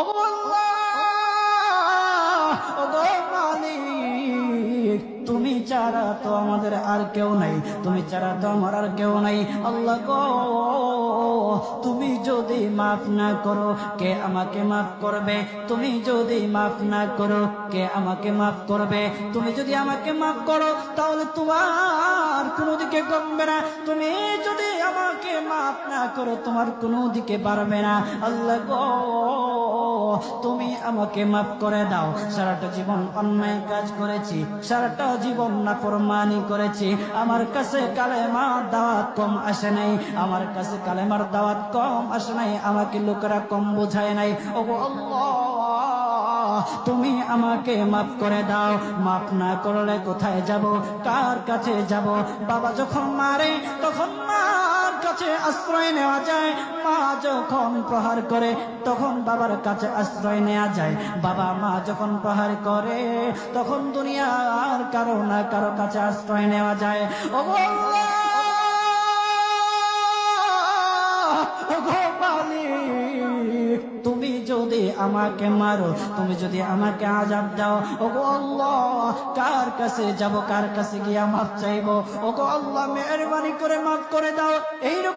ও আল্লাহ, ও গো মালিক, তুমি ছাড়া তো আমাদের আর কেউ নাই, তুমি ছাড়া তো আমার আর কেউ নাই। আল্লাহ গো, তুমি যদি মাফ না করো কে আমাকে মাফ করবে? তুমি যদি মাফ না করো কে আমাকে মাফ করবে? তুমি যদি আমাকে মাফ করো তাহলে তোমার কোনো দিকে কমবে না, তুমি যদি আমাকে মাফ না করো তোমার কোনো দিকে বাড়বে না। আল্লাহ গো, তুমি আমাকে মাফ করে দাও। সারাটা জীবন অন্যায় কাজ করেছি, সারাটা জীবন নাফরমানি করেছি, আমার কাছে কালেমার দাওয়াত কম আসে নাই, আমার কাছে কালেমার দাওয়াত কম আসে নাই, আমাকে লোকেরা কম বোঝায় নাই। ওগো আল্লাহ, তুমি আমাকে মাফ করে দাও। মাফ না করলে কোথায় যাব, কার কাছে যাব? বাবা যখন মারে তখন মার কাছে আশ্রয় নেওয়া যায়, মা যখন প্রহার করে তখন বাবার কাছে আশ্রয় নেওয়া যায়, বাবা মা যখন প্রহার করে তখন দুনিয়ার কারো না কারো কাছে আশ্রয় নেওয়া যায়। ওগো আল্লাহ, ওগো মালিক, তুমি যদি আমাকে মারো, তুমি যদি আমাকে আযাব দাও, ওগো আল্লাহ, কার কাছে যাব, কার কাছে গিয়া মাফ চাইবো? ওগো আল্লাহ, মেহেরবানি করে মাফ করে দাও। এই